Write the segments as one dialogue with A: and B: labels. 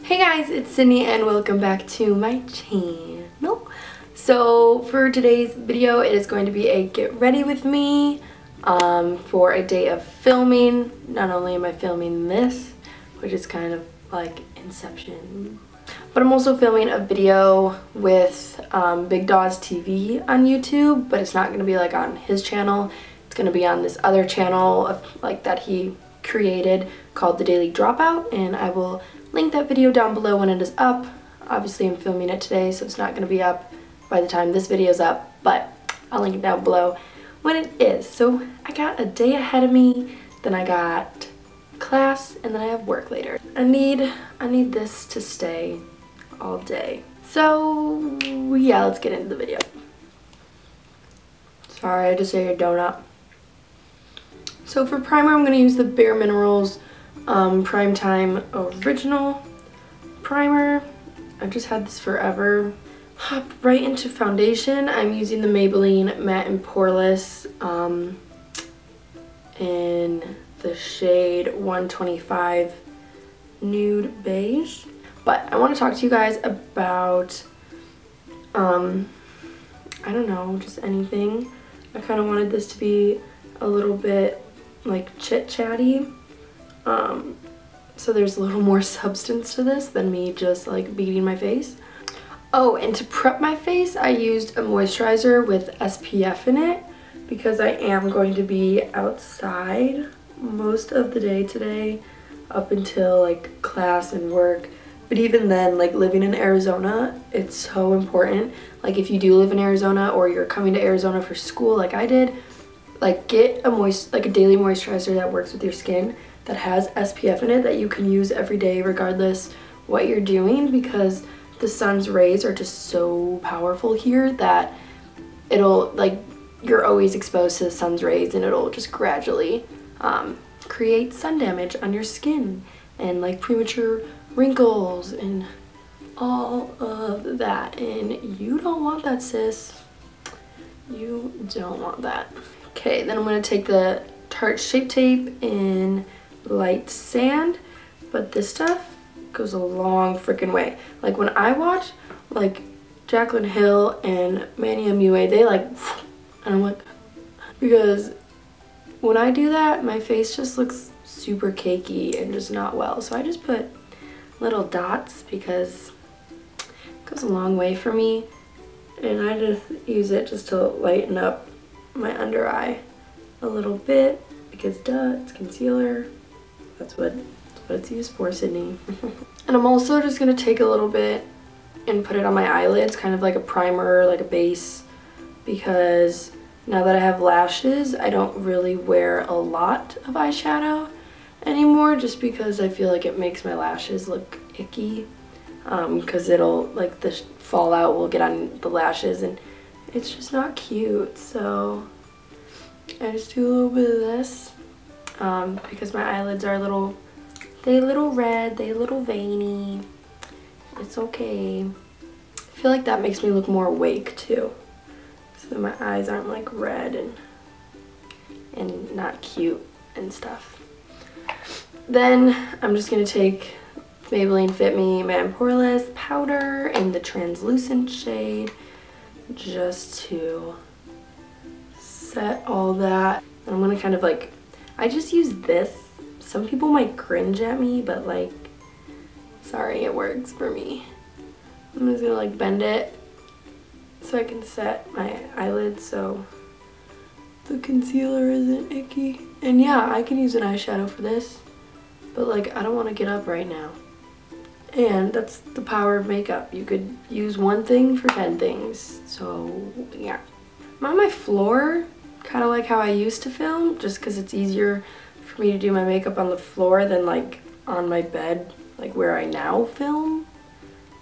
A: Hey guys, it's Sydney and welcome back to my channel. So for today's video, it is going to be a get ready with me for a day of filming. Not only am I filming this, which is kind of like Inception, but I'm also filming a video with Big Dawes TV on YouTube, but it's not going to be like on his channel. It's going to be on this other channel that he created called The Daily Dropout, and I will link that video down below when it is up. Obviously I'm filming it today, so it's not going to be up by the time this video is up, but I'll link it down below when it is. So I got a day ahead of me, then I got class, and then I have work later. I need this to stay all day. So yeah, let's get into the video. Sorry, I just ate a donut. So for primer, I'm going to use the Bare Minerals Prime Time Original Primer. I've just had this forever. Hop right into foundation. I'm using the Maybelline Matte and Poreless in the shade 125 Nude Beige. But I want to talk to you guys about, I don't know, just anything. I kind of wanted this to be a little bit like chit-chatty. So there's a little more substance to this than me just like beating my face. Oh, and to prep my face, I used a moisturizer with SPF in it because I am going to be outside most of the day today up until like class and work. But even then, like living in Arizona, it's so important. Like if you do live in Arizona or you're coming to Arizona for school like I did, like get a daily moisturizer that works with your skin, that has SPF in it, that you can use every day regardless what you're doing, because the sun's rays are just so powerful here that it'll, like, you're always exposed to the sun's rays and it'll just gradually create sun damage on your skin and like premature wrinkles and all of that, and you don't want that, sis. You don't want that. Okay, then I'm going to take the Tarte Shape Tape in Light Sand, but this stuff goes a long freaking way. Like when I watch like Jaclyn Hill and Manny MUA, they like, and I'm like, because when I do that, my face just looks super cakey and just not well. So I just put little dots because it goes a long way for me, and I just use it just to lighten up my under eye a little bit because duh, it's concealer. That's what it's used for, Sydney. And I'm also just gonna take a little bit and put it on my eyelids, kind of like a primer, like a base, because now that I have lashes, I don't really wear a lot of eyeshadow anymore, just because I feel like it makes my lashes look icky, because it'll, like, the fallout will get on the lashes and it's just not cute. So I just do a little bit of this because my eyelids are a little red, they a little veiny. It's okay. I feel like that makes me look more awake too, so that my eyes aren't like red and not cute and stuff. Then I'm just gonna take Maybelline Fit Me Matte and Poreless powder in the translucent shade just to set all that. And I'm gonna kind of like, I just use this. Some people might cringe at me, but like, sorry, it works for me. I'm just gonna like bend it so I can set my eyelids so the concealer isn't icky. And yeah, I can use an eyeshadow for this, but like I don't want to get up right now. And that's the power of makeup. You could use one thing for 10 things. So yeah. I'm on my floor, kind of like how I used to film, just because it's easier for me to do my makeup on the floor than like on my bed, like where I now film.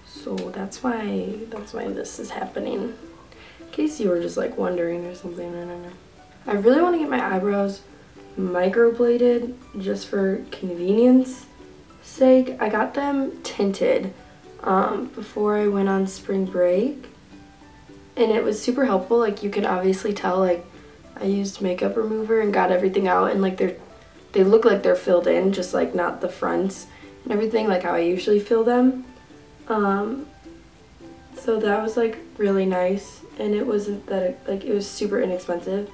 A: So that's why this is happening. In case you were just like wondering or something, I don't know. I really want to get my eyebrows microbladed just for convenience sake. I got them tinted before I went on spring break, and it was super helpful. Like you can obviously tell like I used makeup remover and got everything out, and like they look like they're filled in, just like not the fronts and everything, like how I usually fill them. So that was like really nice, and it wasn't that, like, it was super inexpensive,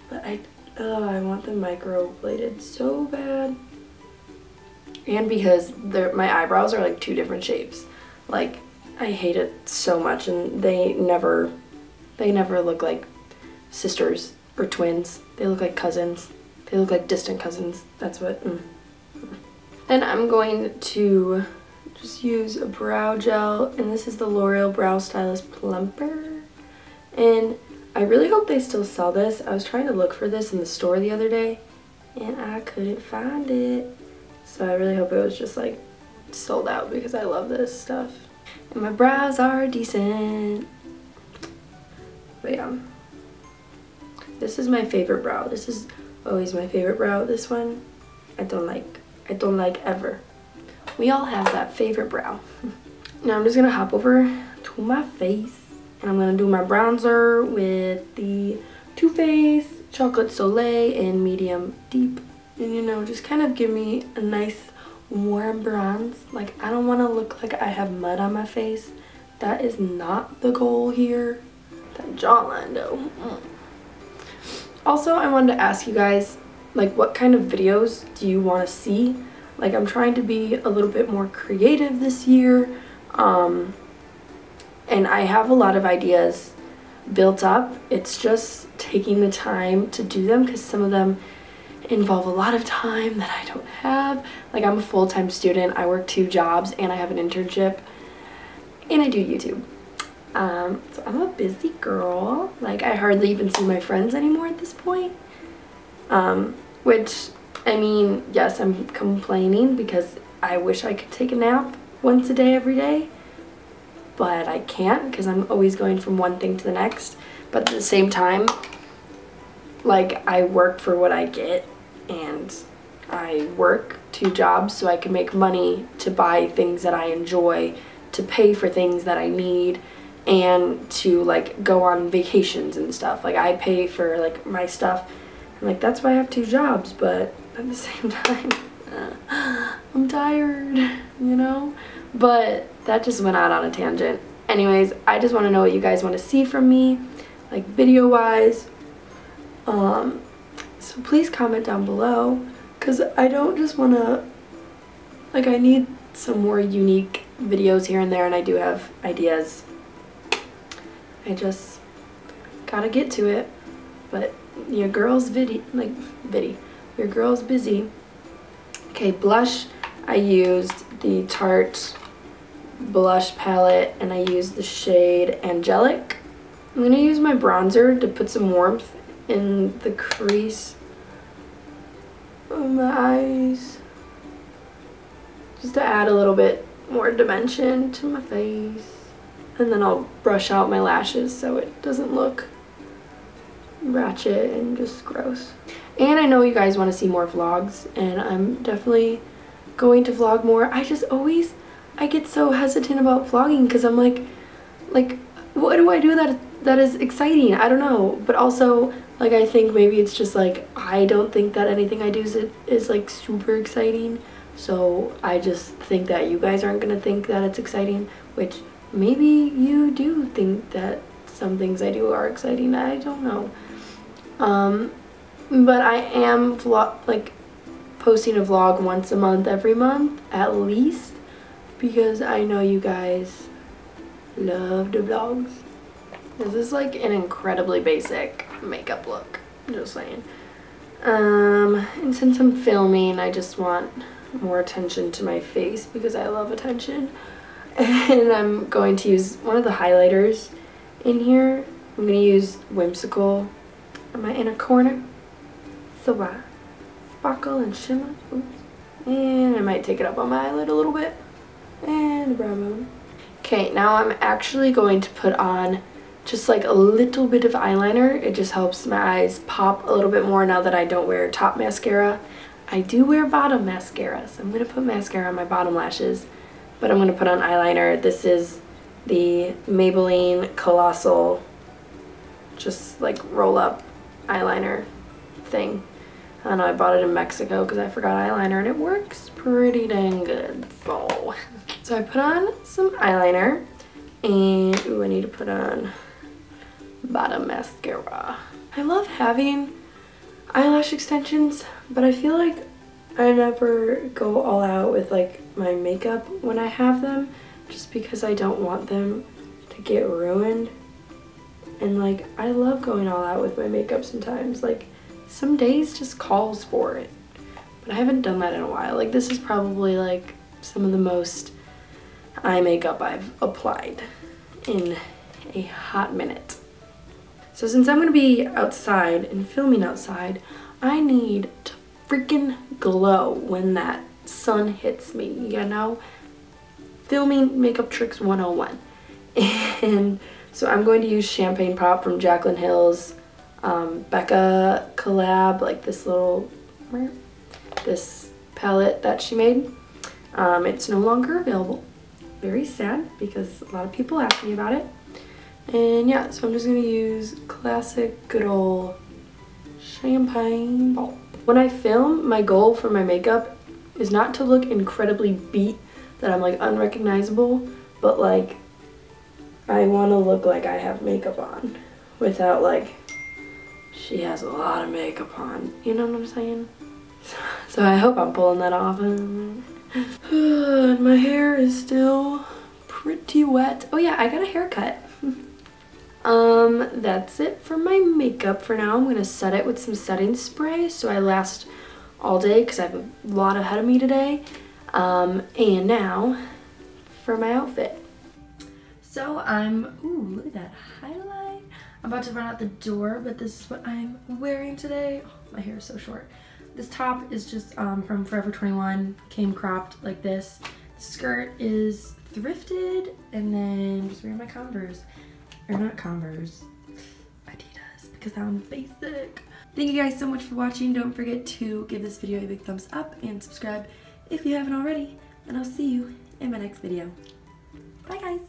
A: but I want them microbladed so bad. And because my eyebrows are like 2 different shapes, like I hate it so much, and they never look like sisters or twins. They look like cousins. They look like distant cousins. That's what. And I'm going to just use a brow gel, and this is the L'Oreal Brow Stylist Plumper. And I really hope they still sell this. I was trying to look for this in the store the other day, and I couldn't find it. So I really hope it was just like sold out, because I love this stuff. And my brows are decent. But yeah. This is my favorite brow. This is always my favorite brow. This one, I don't like ever. We all have that favorite brow. Now I'm just gonna hop over to my face, and I'm gonna do my bronzer with the Too Faced Chocolate Soleil in medium deep. And you know, just kind of give me a nice warm bronze. Like, I don't want to look like I have mud on my face. That is not the goal here. That jawline though. Also, I wanted to ask you guys, like, what kind of videos do you want to see? Like, I'm trying to be a little bit more creative this year, and I have a lot of ideas built up. It's just taking the time to do them, because some of them involve a lot of time that I don't have. Like, I'm a full-time student, I work 2 jobs, and I have an internship, and I do YouTube. So I'm a busy girl. Like, I hardly even see my friends anymore at this point. Which, I mean, yes, I'm complaining because I wish I could take a nap once a day every day, but I can't, because I'm always going from one thing to the next. But at the same time, like, I work for what I get, and I work 2 jobs so I can make money to buy things that I enjoy, to pay for things that I need, and to, like, go on vacations and stuff. Like, I pay for, like, my stuff, and, like, that's why I have 2 jobs. But at the same time, I'm tired, you know? But that just went out on a tangent. Anyways, I just want to know what you guys want to see from me, like, video wise. So please comment down below, because I don't just want to, like, I need some more unique videos here and there, and I do have ideas. I just gotta get to it. But your girl's your girl's busy. Okay, blush, I used the Tarte Blush Palette, and I used the shade Angelic. I'm gonna use my bronzer to put some warmth in the crease of my eyes, just to add a little bit more dimension to my face. And then I'll brush out my lashes so it doesn't look ratchet and just gross. And I know you guys want to see more vlogs, and I'm definitely going to vlog more. I get so hesitant about vlogging, because I'm like, what do I do that is exciting? I don't know. But also, like, I think maybe it's just like, I don't think that anything I do is like super exciting. So I just think that you guys aren't gonna think that it's exciting, which maybe you do think that some things I do are exciting. I don't know. But I am posting a vlog once a month, every month at least, because I know you guys love the vlogs. This is like an incredibly basic makeup look, just saying. And since I'm filming, I just want more attention to my face, because I love attention. And I'm going to use one of the highlighters in here. I'm going to use Whimsical on my inner corner. So sparkle and shimmer. Oops. And I might take it up on my eyelid a little bit. And the brow bone. Okay, now I'm actually going to put on just like a little bit of eyeliner. It just helps my eyes pop a little bit more now that I don't wear top mascara. I do wear bottom mascara, so I'm going to put mascara on my bottom lashes, but I'm going to put on eyeliner. This is the Maybelline Colossal, just like roll up eyeliner thing. And I bought it in Mexico because I forgot eyeliner and it works pretty dang good. So I put on some eyeliner and ooh, I need to put on bottom mascara. I love having eyelash extensions, but I feel like I never go all out with like my makeup when I have them, just because I don't want them to get ruined. And like, I love going all out with my makeup sometimes. Like, some days just calls for it. But I haven't done that in a while. Like, this is probably like some of the most eye makeup I've applied in a hot minute. So since I'm gonna be outside and filming outside, I need to freaking glow when that sun hits me, you know? Filming makeup tricks 101. And so I'm going to use Champagne Pop from Jaclyn Hill's Becca collab, like this palette that she made. It's no longer available. Very sad because a lot of people asked me about it. And yeah, so I'm just gonna use classic good old Champagne Pop. When I film, my goal for my makeup is not to look incredibly beat, that I'm like unrecognizable, but like I want to look like I have makeup on without like she has a lot of makeup on, you know what I'm saying? So I hope I'm pulling that off. And my hair is still pretty wet. Oh yeah, I got a haircut. That's it for my makeup for now. I'm gonna set it with some setting spray so I last all day because I have a lot ahead of me today. And now for my outfit. So ooh, look at that highlight. I'm about to run out the door, but this is what I'm wearing today. Oh, my hair is so short. This top is just from Forever 21, came cropped like this. The skirt is thrifted, and then just wearing my Converse. Or not Converse, Adidas, because I'm basic. Thank you guys so much for watching. Don't forget to give this video a big thumbs up and subscribe if you haven't already. And I'll see you in my next video. Bye guys.